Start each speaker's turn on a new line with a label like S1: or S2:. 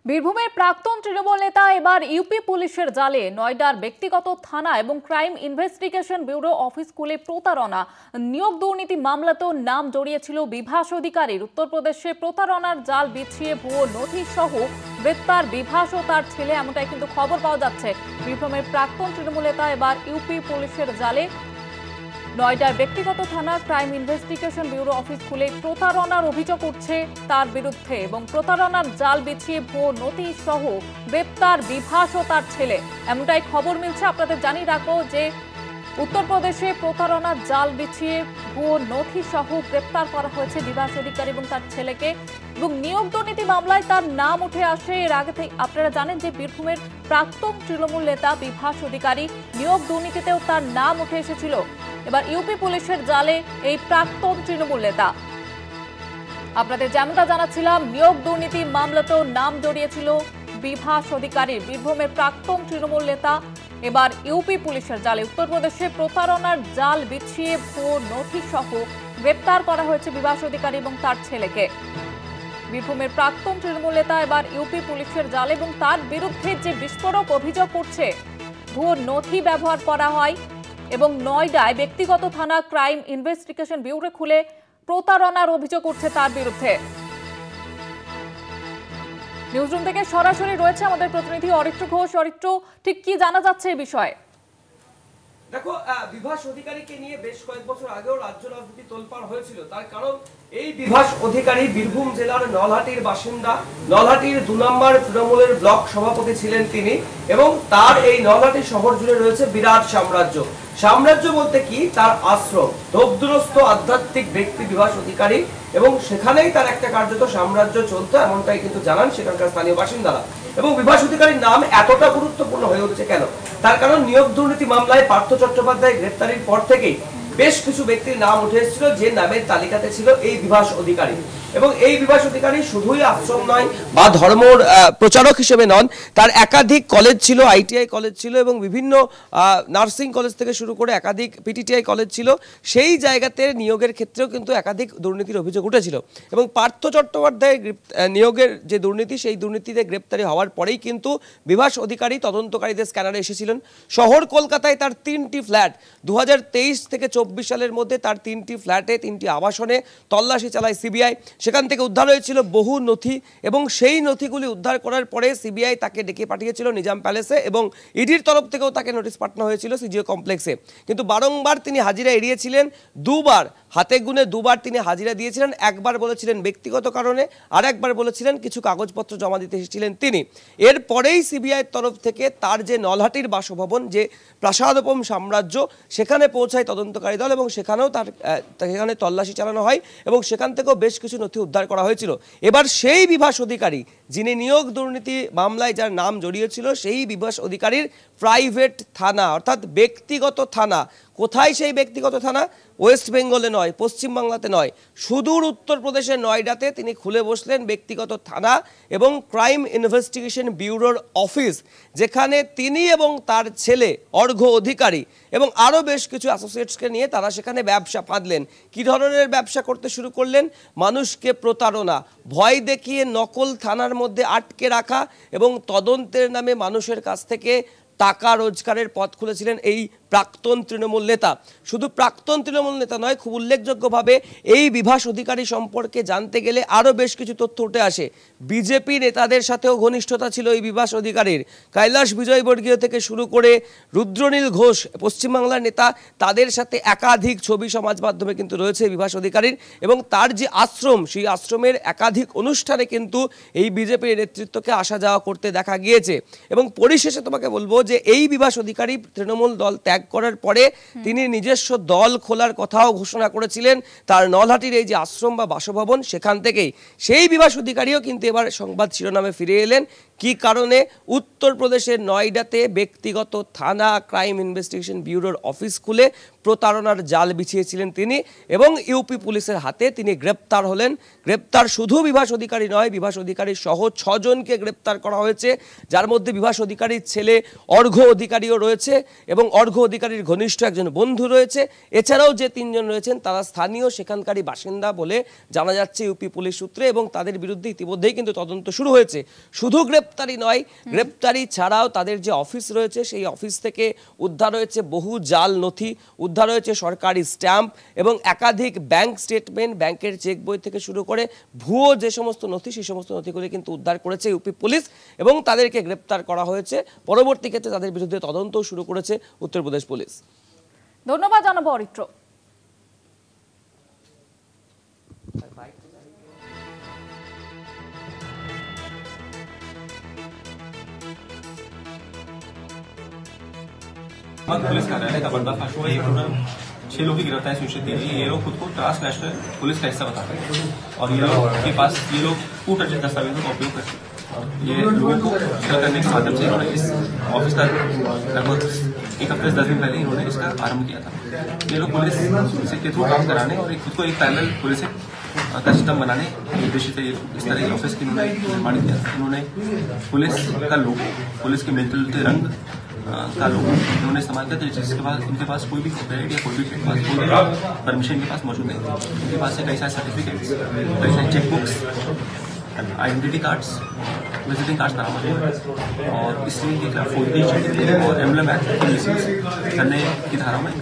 S1: বীরভূমের প্রাক্তন তৃণমূল নেতা এবার ইউপি পুলিশের জালে। নয়ডার ব্যক্তিগত থানা এবং ক্রাইম ইনভেস্টিগেশন ব্যুরো অফিস খুলে প্রতারণা, নিয়োগ দুর্নীতি মামলাতেও নাম জড়িয়েছিল বিভাস অধিকারীর। উত্তরপ্রদেশে প্রতারণার জাল বিছিয়ে ভুয়ো নথি সহ গ্রেপ্তার বিভাস ও তার ছেলে, এমনটাই কিন্তু খবর পাওয়া যাচ্ছে। বীরভূমের প্রাক্তন তৃণমূল নেতা এবার ইউপি পুলিশের জালে। নয়ডার ব্যক্তিগত থানা ক্রাইম ইনভেস্টিগেশন ব্যুরো অফিস খুলে প্রতারণার অভিযোগ উঠছে তার বিরুদ্ধে এবং প্রতারণার জাল বিছিয়ে ভুয়ো নথি সহ গ্রেপ্তার বিভাস ও তার ছেলে, এমনটাই খবর মিলছে। আপনাদের জানিয়ে রাখবো যে উত্তরপ্রদেশে প্রতারণার জাল বিছিয়ে ভুয়ো নথি সহ গ্রেপ্তার করা হয়েছে বিভাস অধিকারী এবং তার ছেলেকে। এবং নিয়োগ দুর্নীতি মামলায় তার নাম উঠে আসে। এর আগে থেকে আপনারা জানেন যে বীরভূমের প্রাক্তন তৃণমূল নেতা বিভাস অধিকারী, নিয়োগ দুর্নীতিতেও তার নাম উঠে এসেছিল। এবার ইউপি পুলিশের জালে এই প্রাক্তন তৃণমূল নেতা। আপনাদের যেমনটা জানাচ্ছিলাম, নিয়োগ দুর্নীতি মামলাতেও নাম জড়িয়েছিল বিভাস অধিকারী। বীরভূমের প্রাক্তন তৃণমূল নেতা এবার ইউপি পুলিশের জালে। উত্তরপ্রদেশে প্রতারণার জাল বিছিয়ে ভুয়ো নথি সহ গ্রেপ্তার করা হয়েছে বিভাস অধিকারী এবং তার ছেলেকে। বীরভূমের প্রাক্তন তৃণমূল নেতা এবার ইউপি পুলিশের জালে এবং তার বিরুদ্ধে যে বিস্ফোরক অভিযোগ উঠছে, ভুয়ো নথি ব্যবহার করা হয় এবং নয়ডায় ব্যক্তিগত থানা ক্রাইম ইনভেস্টিগেশন ব্যুরো খুলে প্রতারণার অভিযোগ উঠছে তার বিরুদ্ধে। নিউজরুম থেকে সরাসরি রয়েছে আমাদের প্রতিনিধি অরিত্র ঘোষ। অরিত্র, ঠিক কি জানা যাচ্ছে এই বিষয়ে?
S2: দেখো, বিভাস অধিকারীকে নিয়ে বেশ কয়েক বছর আগেও রাজ্য রাজনীতি তোলপাড় হয়েছিল। তার কারণ এই বিভাস অধিকারী বীরভূম জেলার নলহাটির বাসিন্দা। নলহাটির 2 নম্বর তৃণমূলের ব্লক সভাপতি ছিলেন তিনি এবং তার এই নলহাটি শহর জুড়ে রয়েছে বিরাট সাম্রাজ্য। সাম্রাজ্য বলতে কি, তার আশ্রম, ধোপদুরস্থ আধ্যাত্মিক ব্যক্তি বিভাস অধিকারী, এবং সেখানেই তার একটা কার্যত সাম্রাজ্য চলতো, এমনটাই কিন্তু জানান সেখানকার স্থানীয় বাসিন্দারা। এবং বিভাস অধিকারীর নাম এতটা গুরুত্বপূর্ণ হয়ে উঠেছে কেন, তার কারণ নিয়োগ দুর্নীতি মামলায় পার্থ চট্টোপাধ্যায় গ্রেপ্তারির পর থেকেই বেশ কিছু ব্যক্তির নাম উঠে এসেছিল যে নামের তালিকাতে ছিল এই বিভাস অধিকারী। এবং এই বিভাস অধিকারী শুধুই আশ্রম নয় বা ধর্মর প্রচারক হিসেবে নন, তার একাধিক কলেজ ছিল, আইটিআই কলেজ ছিল এবং বিভিন্ন নার্সিং কলেজ থেকে শুরু করে একাধিক পিটিটিআই কলেজ ছিল। সেই জায়গাতে নিয়োগের ক্ষেত্রেও কিন্তু একাধিক দুর্নীতির অভিযোগ উঠেছিল। এবং পার্থ চট্টোপাধ্যায় নিয়োগের যে দুর্নীতি, সেই দুর্নীতিতে গ্রেপ্তারি হওয়ার পরেই কিন্তু বিভাস অধিকারী তদন্তকারীদের স্ক্যানারে এসেছিলেন। শহর কলকাতায় তার 3টি ফ্ল্যাট 2023 থেকে 24 সালের মধ্যে তার 3টি ফ্ল্যাটে 3টি আবাসনে তল্লাশি চালায় সিবিআই। সেখান থেকে উদ্ধার হয়েছিল বহু নথি এবং সেই নথিগুলি উদ্ধার করার পরে সিবিআই তাকে ডেকে পাঠিয়েছিল নিজাম প্যালেসে এবং ইডির তরফ থেকেও তাকে নোটিশ পাঠানো হয়েছিল সিজিও কমপ্লেক্সে। কিন্তু বারংবার তিনি হাজিরা এড়িয়েছিলেন। দুবার, হাতে গুনে দুবার তিনি হাজিরা দিয়েছিলেন। একবার বলেছিলেন ব্যক্তিগত কারণে, আর একবার বলেছিলেন কিছু কাগজপত্র জমা দিতে এসেছিলেন তিনি। এরপরেই সিবিআইয়ের তরফ থেকে তার যে নলহাটির বাসভবন, যে প্রাসাদোপম সাম্রাজ্য, সেখানে পৌঁছায় তদন্তকারী দল এবং সেখানেও সেখানে তল্লাশি চালানো হয় এবং সেখান থেকেও বেশ কিছু নথি উদ্ধার করা হয়েছিল। এবার সেই বিভাস অধিকারী, যিনি নিয়োগ দুর্নীতি মামলায় যার নাম জড়িয়েছিল, সেই বিভাস অধিকারীর প্রাইভেট থানা অর্থাৎ ব্যক্তিগত থানা। কোথায় সেই ব্যক্তিগত থানা? ওয়েস্ট বেঙ্গলে নয়, পশ্চিমবাংলাতে নয়, সুদূর উত্তরপ্রদেশের নয়ডাতে তিনি খুলে বসলেন ব্যক্তিগত থানা এবং ক্রাইম ইনভেস্টিগেশন ব্যুরোর অফিস, যেখানে তিনি এবং তার ছেলে অর্ঘ্য অধিকারী এবং আরও বেশ কিছু অ্যাসোসিয়েটসকে নিয়ে তারা সেখানে ব্যবসা বাঁধলেন। কী ধরনের ব্যবসা করতে শুরু করলেন? মানুষকে প্রতারণা, ভয় দেখিয়ে নকল থানার মধ্যে আটকে রাখা এবং তদন্তের নামে মানুষের কাছ থেকে টাকা রোজগারের পথ খুলেছিলেন এই প্রাক্তন তৃণমূল নেতা। শুধু প্রাক্তন তৃণমূল নেতা নয়, খুব উল্লেখযোগ্যভাবে এই বিভাস অধিকারী সম্পর্কে জানতে গেলে আরও বেশ কিছু তথ্য উঠে আসে। বিজেপি নেতাদের সাথেও ঘনিষ্ঠতা ছিল এই বিভাস অধিকারীর। কৈলাস বিজয়বর্গীয় থেকে শুরু করে রুদ্রনীল ঘোষ, পশ্চিমবাংলার নেতা, তাদের সাথে একাধিক ছবি সমাজ মাধ্যমে কিন্তু রয়েছে বিভাস অধিকারীর। এবং তার যে আশ্রম, সেই আশ্রমের একাধিক অনুষ্ঠানে কিন্তু এই বিজেপির নেতৃত্বকে আসা যাওয়া করতে দেখা গিয়েছে। এবং পরিশেষে তোমাকে বলবো যে এই বিভাস অধিকারী তৃণমূল দল ত্যাগ করার পরে তিনি নিজস্ব দল খোলার কথাও ঘোষণা করেছিলেন তার নলহাটির এই যে আশ্রম বা বাসভবন, সেখান থেকেই। সেই বিভাস অধিকারীও কিন্তু এবার সংবাদ শিরোনামে ফিরে এলেন। কি কারণে উত্তরপ্রদেশের নয়ডাতে ব্যক্তিগত থানা ক্রাইম ইনভেস্টিগেশন ব্যুরোর অফিস খুলে প্রতারণার জাল বিছিয়েছিলেন তিনি এবং ইউপি পুলিশের হাতে তিনি গ্রেপ্তার হলেন। গ্রেপ্তার শুধু বিভাস অধিকারী নয়, বিভাস অধিকারী সহ 6 জনকে গ্রেপ্তার করা হয়েছে, যার মধ্যে বিভাস অধিকারীর ছেলে অর্ঘ্য অধিকারীও রয়েছে এবং অর্ঘ্য অধিকারীর ঘনিষ্ঠ একজন বন্ধু রয়েছে। এছাড়াও যে 3 জন রয়েছেন তারা স্থানীয় সেখানকারই বাসিন্দা বলে জানা যাচ্ছে ইউপি পুলিশ সূত্রে, এবং তাদের বিরুদ্ধে ইতিমধ্যেই কিন্তু তদন্ত শুরু হয়েছে। শুধু গ্রেপ্তারি নয়, গ্রেপ্তারি ছাড়াও তাদের যে অফিস রয়েছে সেই অফিস থেকে উদ্ধার হয়েছে বহু জাল নথি, উদ্ধার হয়েছে সরকারি স্ট্যাম্প এবং একাধিক ব্যাংক স্টেটমেন্ট, ব্যাংকের চেক বই থেকে শুরু করে ভুয়ো যে সমস্ত নথি সেই সমস্ত নথিগুলি কিন্তু উদ্ধার করেছে ইউপি পুলিশ এবং তাদেরকে গ্রেপ্তার করা হয়েছে। পরবর্তী ক্ষেত্রে তাদের বিরুদ্ধে তদন্তও শুরু করেছে উত্তরপ্রদেশ পুলিশ।
S1: ধন্যবাদ জানাবো অরিত্র।
S3: पुलिस कार्यालय का पर्दाफाश हुआ। ये पूरा 6 लोग की गिरफ्तारी सुनिश्चित की गई। ये लोग खुद को ट्रांसनेशनल पुलिस का हिस्सा बताते हैं और ये लोग के पास ये लोग कूट अर्जित दस्तावेजों का उपयोग करते हैं। ये लोगों को शेयर करने के माध्यम से इन्होंने इस ऑफिस का लगभग 1 हफ्ते से 10 दिन पहले इन्होंने इसका आरंभ किया था। ये लोग पुलिस के थ्रू काम कराने और खुद को एक पैरेलल पुलिस का सिस्टम बनाने उद्देश्य से इस तरह के ऑफिस की इन्होंने निर्माण किया था। इन्होंने पुलिस का लोगो, पुलिस के मेंटल रंग का लोग उन्होंने इस्तेमाल किया था, जिसके बाद उनके पास कोई भी कॉपीराइट या कोई भी परमिशन के पास मौजूद नहीं थी। उनके पास से कई सारे सर्टिफिकेट्स, कई सारे chequebooks, identity cards, visiting cards बरामद हुए और इसलिए के खिलाफ फौजदारी चीटिंग और एम्बलम एक्ट करने की धारा में